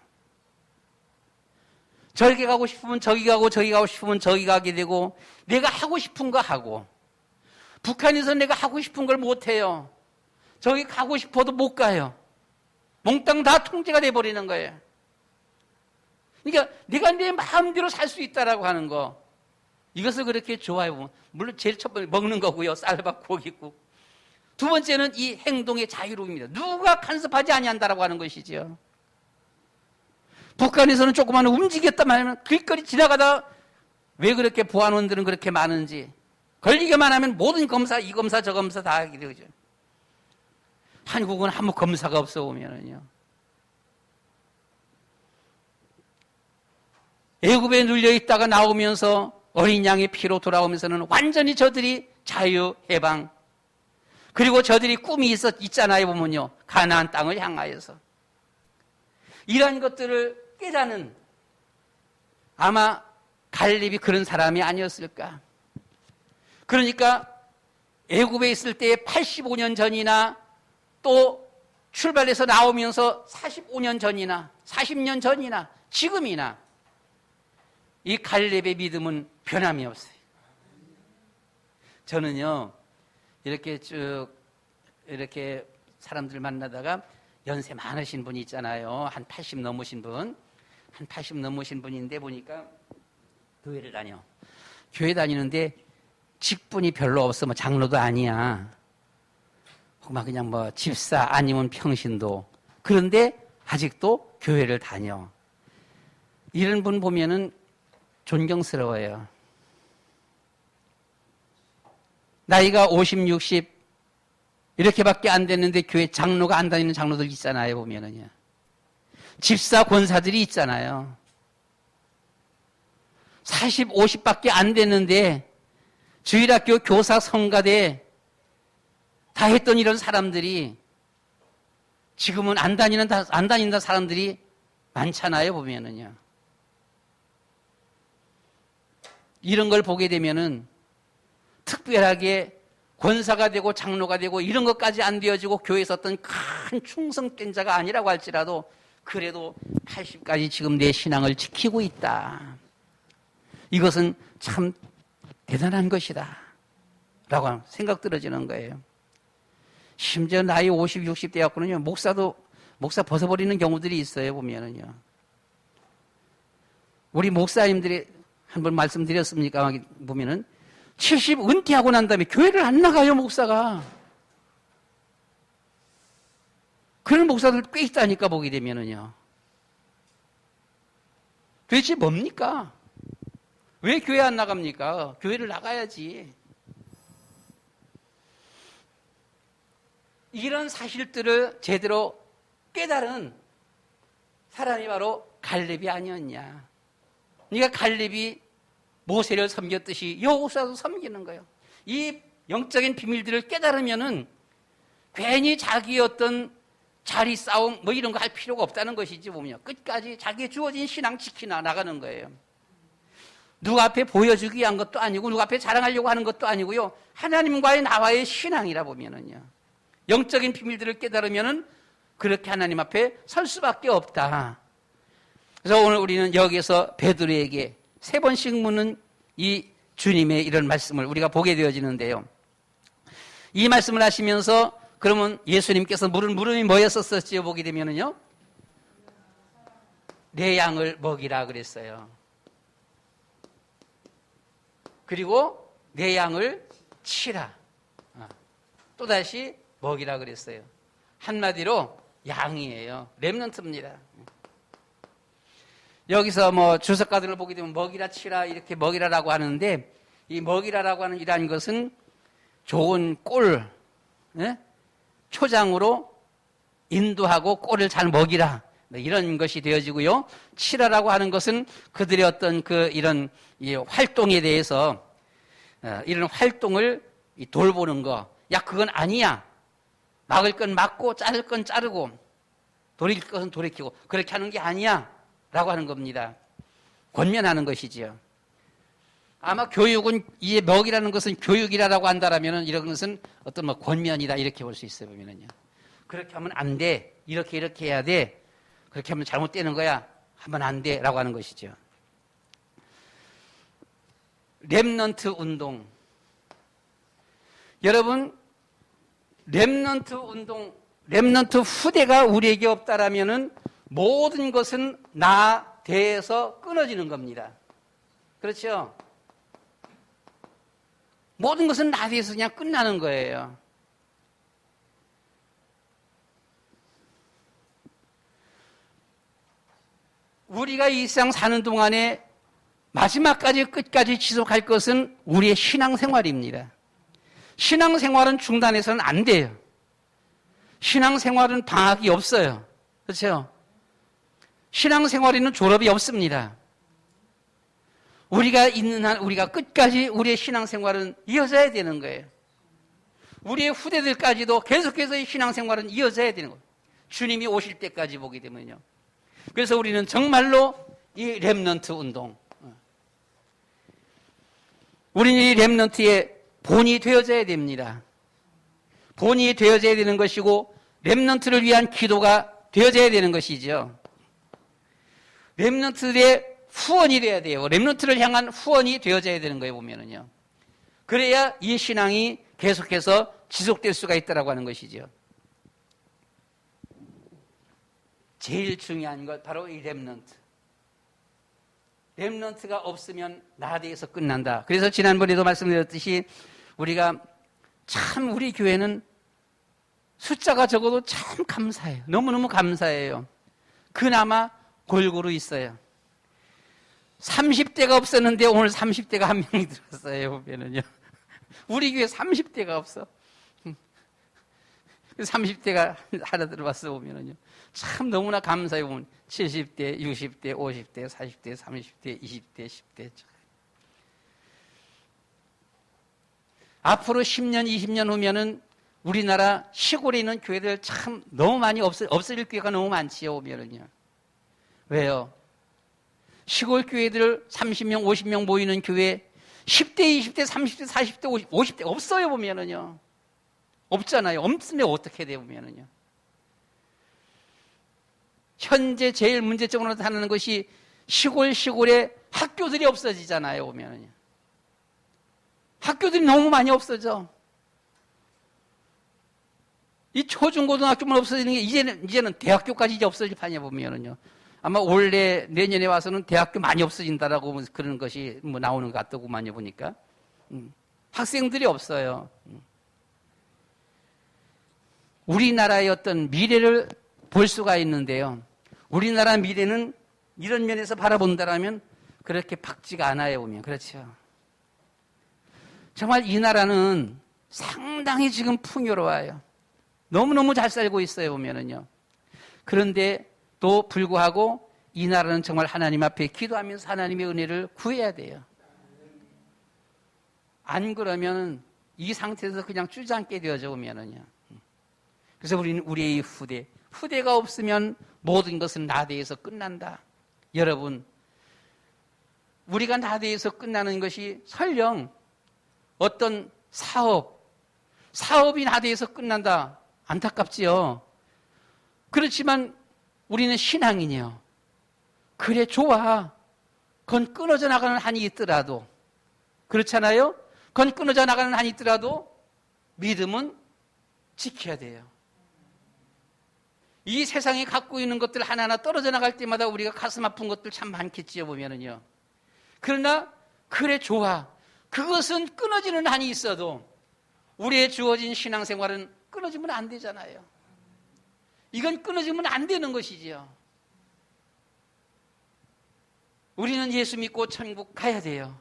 저기 가고 싶으면 저기 가고 저기 가고 싶으면 저기 가게 되고 내가 하고 싶은 거 하고 북한에서 내가 하고 싶은 걸 못해요. 저기 가고 싶어도 못 가요. 몽땅 다 통제가 돼버리는 거예요. 그러니까 내가 내 마음대로 살 수 있다라고 하는 거 이것을 그렇게 좋아해보면 물론 제일 첫 번째 먹는 거고요. 쌀밥 고깃국. 두 번째는 이 행동의 자유로움입니다. 누가 간섭하지 아니한다라고 하는 것이지요. 북한에서는 조그만 움직였다 말하면 길거리 지나가다 왜 그렇게 보안원들은 그렇게 많은지 걸리기만 하면 모든 검사, 이 검사, 저 검사 다 하게 되죠. 한국은 아무 검사가 없어 보면은요. 애굽에 눌려 있다가 나오면서 어린 양의 피로 돌아오면서는 완전히 저들이 자유, 해방. 그리고 저들이 꿈이 있잖아요, 보면요. 가나안 땅을 향하여서. 이러한 것들을 깨닫는 아마 갈렙이 그런 사람이 아니었을까. 그러니까 애굽에 있을 때 85년 전이나 또 출발해서 나오면서 45년 전이나 40년 전이나 지금이나 이 갈렙의 믿음은 변함이 없어요. 저는요 이렇게 쭉 이렇게 사람들 만나다가 연세 많으신 분이 있잖아요. 한 80 넘으신 분. 한 80 넘으신 분인데 보니까 교회를 다녀. 교회 다니는데 직분이 별로 없어. 뭐 장로도 아니야. 막 그냥 뭐 집사 아니면 평신도. 그런데 아직도 교회를 다녀. 이런 분 보면은 존경스러워요. 나이가 50, 60 이렇게밖에 안 됐는데 교회 장로가 안 다니는 장로들 있잖아요, 보면은요. 집사 권사들이 있잖아요. 40, 50밖에 안 됐는데 주일학교 교사 성가대 다 했던 이런 사람들이 지금은 안 다닌다 사람들이 많잖아요, 보면은요. 이런 걸 보게 되면은 특별하게 권사가 되고 장로가 되고 이런 것까지 안 되어지고 교회에서 어떤 큰 충성된 자가 아니라고 할지라도 그래도 80까지 지금 내 신앙을 지키고 있다. 이것은 참 대단한 것이다. 라고 생각 들어지는 거예요. 심지어 나이 50, 60 되었거든요. 목사 벗어버리는 경우들이 있어요, 보면은요. 우리 목사님들이 한 번 말씀드렸습니까? 보면은 70 은퇴하고 난 다음에 교회를 안 나가요, 목사가. 그런 목사들 꽤 있다니까, 보게 되면은요. 도대체 뭡니까? 왜 교회 안 나갑니까? 교회를 나가야지. 이런 사실들을 제대로 깨달은 사람이 바로 갈렙이 아니었냐. 그러니까 갈렙이 모세를 섬겼듯이 여호수아도 섬기는 거예요. 이 영적인 비밀들을 깨달으면은 괜히 자기의 어떤 자리 싸움 뭐 이런 거 할 필요가 없다는 것이지 보면 끝까지 자기의 주어진 신앙 지키나 나가는 거예요. 누구 앞에 보여주기 위한 것도 아니고 누구 앞에 자랑하려고 하는 것도 아니고요. 하나님과의 나와의 신앙이라 보면은요. 영적인 비밀들을 깨달으면은 그렇게 하나님 앞에 설 수밖에 없다. 그래서 오늘 우리는 여기에서 베드로에게 3번씩 묻는 이 주님의 이런 말씀을 우리가 보게 되어지는데요. 이 말씀을 하시면서 그러면 예수님께서 물은 물음이 뭐였었지요? 보게 되면은요. 내 양을 먹이라 그랬어요. 그리고 내 양을 치라. 또다시 먹이라 그랬어요. 한마디로 양이에요. 렘넌트입니다. 여기서 뭐 주석가들을 보게 되면 먹이라 치라 이렇게 먹이라라고 하는데 이 먹이라라고 하는 이러한 것은 좋은 꼴, 초장으로 인도하고 꼴을 잘 먹이라 이런 것이 되어지고요. 치라라고 하는 것은 그들의 어떤 이런 이 활동에 대해서 이런 활동을 돌보는 거. 야 그건 아니야. 막을 건 막고 자를 건 자르고 돌이킬 것은 돌이키고 그렇게 하는 게 아니야 라고 하는 겁니다. 권면하는 것이지요. 아마 교육은 이 먹이라는 것은 교육이라고 한다라면 이런 것은 어떤 뭐 권면이다 이렇게 볼 수 있어요. 보면은요. 그렇게 하면 안 돼. 이렇게 해야 돼. 그렇게 하면 잘못되는 거야. 하면 안 돼. 라고 하는 것이죠. 렘넌트 운동. 여러분, 렘넌트 운동, 렘넌트 후대가 우리에게 없다라면은 모든 것은 나 대에서 끊어지는 겁니다. 그렇죠? 모든 것은 나 대에서 그냥 끝나는 거예요. 우리가 이 세상 사는 동안에 마지막까지 끝까지 지속할 것은 우리의 신앙생활입니다. 신앙생활은 중단해서는 안 돼요. 신앙생활은 방학이 없어요. 그렇죠? 신앙생활에는 졸업이 없습니다. 우리가 있는 한 우리가 끝까지 우리의 신앙생활은 이어져야 되는 거예요. 우리의 후대들까지도 계속해서 이 신앙생활은 이어져야 되는 거예요. 주님이 오실 때까지 보게 되면요. 그래서 우리는 정말로 이 렘넌트 운동, 우리는 이 렘넌트의 본이 되어져야 됩니다. 본이 되어져야 되는 것이고 렘넌트를 위한 기도가 되어져야 되는 것이죠. 렘넌트의 후원이 돼야 돼요. 렘넌트를 향한 후원이 되어져야 되는 거예요. 보면은요. 그래야 이 신앙이 계속해서 지속될 수가 있다라고 하는 것이죠. 제일 중요한 것 바로 이 렘넌트. 렘넌트가 없으면 나대에서 끝난다. 그래서 지난번에도 말씀드렸듯이 우리가 참 우리 교회는 숫자가 적어도 참 감사해요. 너무너무 감사해요. 그나마 골고루 있어요. 30대가 없었는데 오늘 30대가 한 명이 들었어요. 보면은요. 우리 교회 30대가 없어. 30대가 하나 들어왔어 보면은요. 참 너무나 감사해 보면 70대, 60대, 50대, 40대, 30대, 20대, 10대. 앞으로 10년, 20년 후면은 우리나라 시골에 있는 교회들 참 너무 많이 없어질 교회가 너무 많지요, 보면은요. 왜요? 시골 교회들 30명, 50명 모이는 교회 10대, 20대, 30대, 40대, 50대 없어요, 보면은요. 없잖아요. 없으면 어떻게 돼요, 보면은요. 현재 제일 문제점으로 하는 것이 시골에 학교들이 없어지잖아요, 보면은요. 학교들이 너무 많이 없어져. 이 초중고등학교만 없어지는 게 이제는 대학교까지 이제 없어질 판이야, 보면은요. 아마 올해, 내년에 와서는 대학교 많이 없어진다라고 그런 것이 뭐 나오는 것 같더구만요, 보니까. 학생들이 없어요. 우리나라의 어떤 미래를 볼 수가 있는데요. 우리나라 미래는 이런 면에서 바라본다라면 그렇게 박지가 않아요, 보면. 그렇죠. 정말 이 나라는 상당히 지금 풍요로워요. 너무너무 잘 살고 있어요, 보면은요. 그런데 또 불구하고 이 나라는 정말 하나님 앞에 기도하면서 하나님의 은혜를 구해야 돼요. 안 그러면 이 상태에서 그냥 주저앉게 되어져 보면은요. 그래서 우리는 우리의 후대가 없으면 모든 것은 나대에서 끝난다. 여러분, 우리가 나대에서 끝나는 것이 설령 어떤 사업이 나대에서 끝난다. 안타깝지요. 그렇지만 우리는 신앙이요. 그래 좋아. 그건 끊어져 나가는 한이 있더라도 그렇잖아요. 그건 끊어져 나가는 한이 있더라도 믿음은 지켜야 돼요. 이 세상에 갖고 있는 것들 하나하나 떨어져 나갈 때마다 우리가 가슴 아픈 것들 참 많겠지요, 보면은요. 그러나 그래 좋아. 그것은 끊어지는 한이 있어도 우리의 주어진 신앙생활은 끊어지면 안 되잖아요. 이건 끊어지면 안 되는 것이지요. 우리는 예수 믿고 천국 가야 돼요.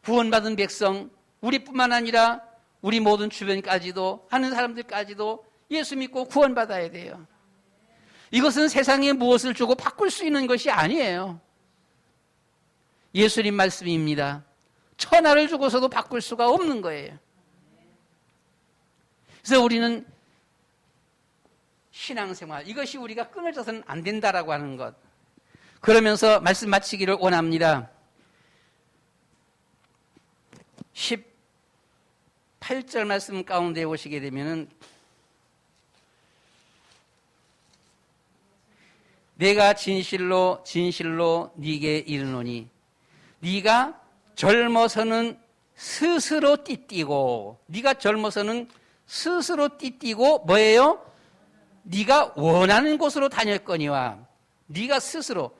구원받은 백성, 우리뿐만 아니라 우리 모든 주변까지도 하는 사람들까지도 예수 믿고 구원받아야 돼요. 이것은 세상에 무엇을 주고 바꿀 수 있는 것이 아니에요. 예수님 말씀입니다. 천하를 주고서도 바꿀 수가 없는 거예요. 그래서 우리는 신앙생활, 이것이 우리가 끊어져서는 안 된다라고 하는 것. 그러면서 말씀 마치기를 원합니다. 18절 말씀 가운데 오시게 되면은 내가 진실로 네게 이르노니 네가 젊어서는 스스로 띠띠고 네가 젊어서는 스스로 띠띠고 뭐예요? 네가 원하는 곳으로 다녔거니와 네가 스스로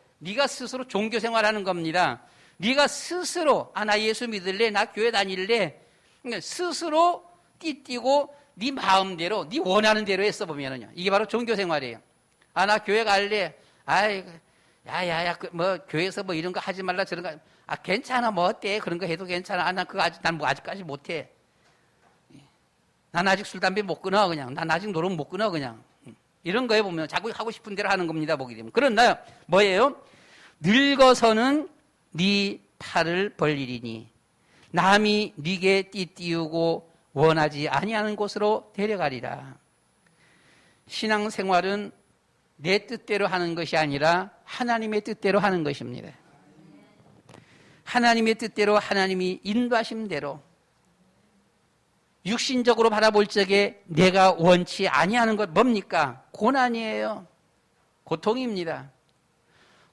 종교생활하는 겁니다. 네가 스스로 나 예수 믿을래, 나 교회 다닐래, 그러니까 스스로 띠띠고 네 마음대로 네 원하는 대로 했어 보면은요. 이게 바로 종교생활이에요. 나 교회 갈래. 야야야, 뭐 교회에서 뭐 이런 거 하지 말라 저런 거. 괜찮아, 뭐 어때? 그런 거 해도 괜찮아. 난 그거 난 뭐 아직까지 못해. 난 아직 술 담배 못 끊어 그냥. 난 아직 노름 못 끊어 그냥. 이런 거에 보면 자꾸 하고 싶은 대로 하는 겁니다. 보게 되면. 그런데 뭐예요? 늙어서는 네 팔을 벌리리니 남이 네게 띠띠우고 원하지 아니하는 곳으로 데려가리라. 신앙생활은 내 뜻대로 하는 것이 아니라 하나님의 뜻대로 하는 것입니다. 하나님의 뜻대로 하나님이 인도하신 대로 육신적으로 바라볼 적에 내가 원치 아니하는 것 뭡니까? 고난이에요. 고통입니다.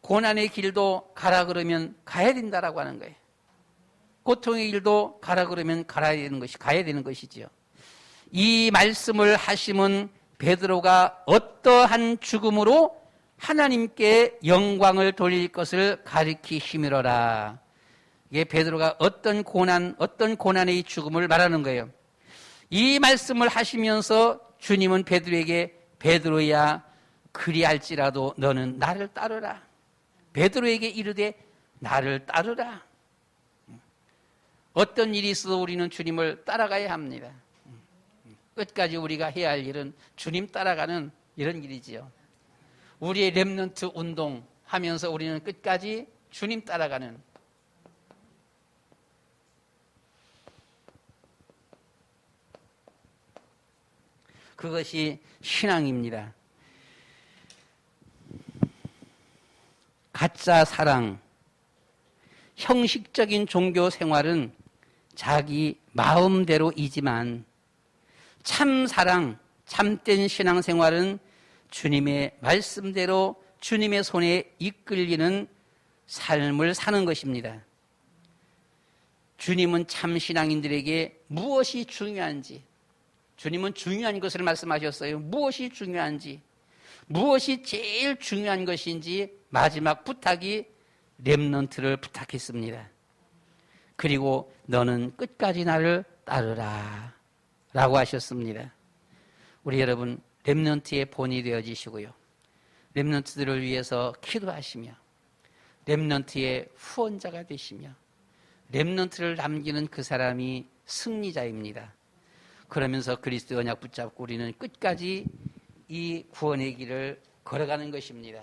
고난의 길도 가라 그러면 가야 된다라고 하는 거예요. 고통의 길도 가라 그러면 가야 되는 것이지요. 이 말씀을 하심은 베드로가 어떠한 죽음으로 하나님께 영광을 돌릴 것을 가리키심이로라. 이게 베드로가 어떤 고난의 죽음을 말하는 거예요. 이 말씀을 하시면서 주님은 베드로에게 베드로야 그리할지라도 너는 나를 따르라. 베드로에게 이르되 나를 따르라. 어떤 일이 있어도 우리는 주님을 따라가야 합니다. 끝까지 우리가 해야 할 일은 주님 따라가는 이런 일이지요. 우리의 렘넌트 운동 하면서 우리는 끝까지 주님 따라가는 그것이 신앙입니다. 가짜 사랑, 형식적인 종교 생활은 자기 마음대로이지만 참 사랑, 참된 신앙생활은 주님의 말씀대로 주님의 손에 이끌리는 삶을 사는 것입니다. 주님은 참 신앙인들에게 무엇이 중요한지, 주님은 중요한 것을 말씀하셨어요. 무엇이 중요한지, 무엇이 제일 중요한 것인지 마지막 부탁이 렘넌트를 부탁했습니다. 그리고 너는 끝까지 나를 따르라 라고 하셨습니다. 우리 여러분 렘넌트의 본이 되어지시고요. 렘넌트들을 위해서 기도하시며 렘넌트의 후원자가 되시며 렘넌트를 남기는 그 사람이 승리자입니다. 그러면서 그리스도의 언약 붙잡고 우리는 끝까지 이 구원의 길을 걸어가는 것입니다.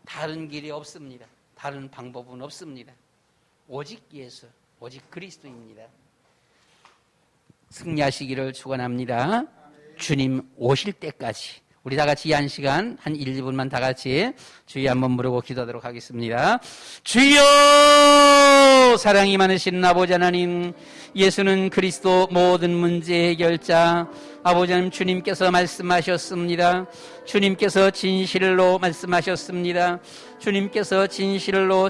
다른 길이 없습니다. 다른 방법은 없습니다. 오직 예수, 오직 그리스도입니다. 승리하시기를 축원합니다. 주님 오실 때까지 우리 다 같이 이 한 시간 한 1, 2분만 다 같이 주여 한번 부르고 기도하도록 하겠습니다. 주여, 사랑이 많으신 아버지 하나님, 예수는 그리스도 모든 문제 해결자. 아버지 하나님, 주님께서 말씀하셨습니다. 주님께서 진실로 말씀하셨습니다. 주님께서 진실로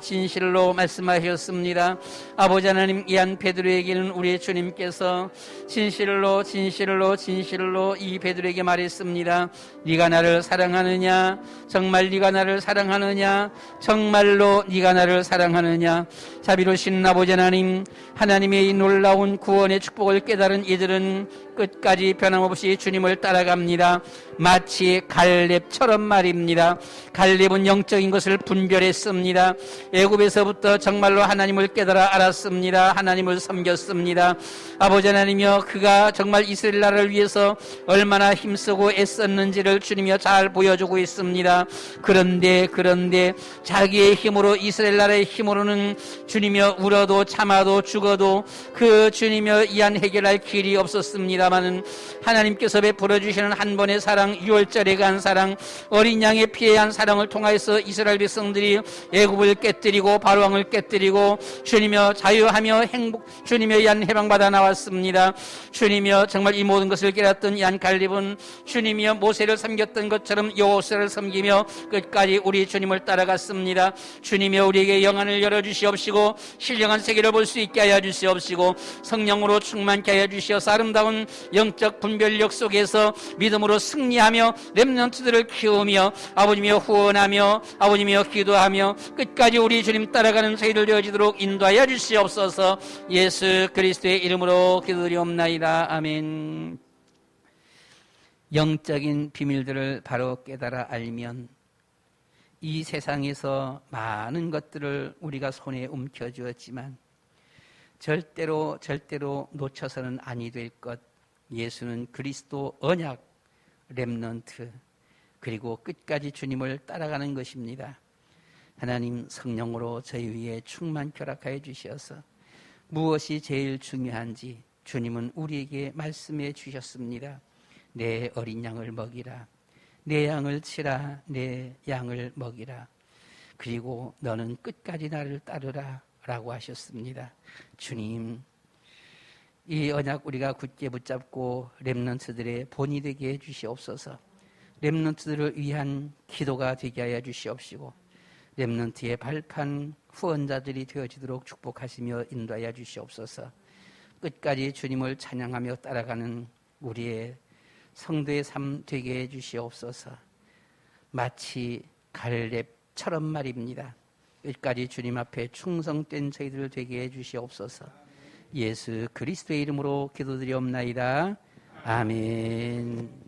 말씀하셨습니다. 아버지 하나님, 이한 베드로에게는 우리 주님께서 진실로 이 베드로에게 말했습니다. 네가 나를 사랑하느냐? 정말 네가 나를 사랑하느냐? 정말로 네가 나를 사랑하느냐? 자비로우신 아버지 하나님, 하나님의 이 놀라운 구원의 축복을 깨달은 이들은 끝까지 변함없이 주님을 따라갑니다. 마치 갈렙처럼 말입니다. 갈렙은 영적인 것을 분별했습니다. 애굽에서부터 정말로 하나님을 깨달아 알았습니다. 하나님을 섬겼습니다. 아버지 하나님이여, 그가 정말 이스라엘 나라를 위해서 얼마나 힘쓰고 애썼는지를 주님이여 잘 보여주고 있습니다. 그런데 자기의 힘으로, 이스라엘 나라의 힘으로는 주님이여 울어도 참아도 죽어도 그 주님이여 이한 해결할 길이 없었습니다마는 하나님께서 베풀어 주시는 한 번의 사랑, 유월절에 간 사랑, 어린 양의 피에 한 사랑을 통하여서 이스라엘 백성들이 애굽을 깨뜨리고 바로왕을 깨뜨리고 주님이여 자유하며 행복, 주님이여 이한 해방받아 나왔습니다. 주님이여 정말 이 모든 것을 깨닫던 이한 갈렙은 주님이여 모세를 섬겼던 것처럼 여호수아를 섬기며 끝까지 우리 주님을 따라갔습니다. 주님이여 우리에게 영안을 열어주시옵시고 신령한 세계를 볼 수 있게 하여 주시옵시고 성령으로 충만케 하여 주시어서 아름다운 영적 분별력 속에서 믿음으로 승리하며 렘넌트들을 키우며 아버님이여 후원하며 아버님이여 기도하며 끝까지 우리 주님 따라가는 저희들 되어지도록 인도하여 주시옵소서. 예수 그리스도의 이름으로 기도드리옵나이다. 아멘. 영적인 비밀들을 바로 깨달아 알면 이 세상에서 많은 것들을 우리가 손에 움켜쥐었지만 절대로 놓쳐서는 아니 될 것, 예수는 그리스도 언약 렘넌트, 그리고 끝까지 주님을 따라가는 것입니다. 하나님 성령으로 저희 위에 충만 결합하여 주셔서 무엇이 제일 중요한지 주님은 우리에게 말씀해 주셨습니다. 내 어린 양을 먹이라, 내 양을 치라, 내 양을 먹이라, 그리고 너는 끝까지 나를 따르라 라고 하셨습니다. 주님, 이 언약 우리가 굳게 붙잡고 렘넌트들의 본이 되게 해주시옵소서. 렘넌트들을 위한 기도가 되게 하여 주시옵시고 렘넌트의 발판 후원자들이 되어지도록 축복하시며 인도하여 주시옵소서. 끝까지 주님을 찬양하며 따라가는 우리의 성도의 삶 되게 해 주시옵소서. 마치 갈렙처럼 말입니다. 끝까지 주님 앞에 충성된 저희들 되게 해 주시옵소서. 예수 그리스도의 이름으로 기도드리옵나이다. 아멘.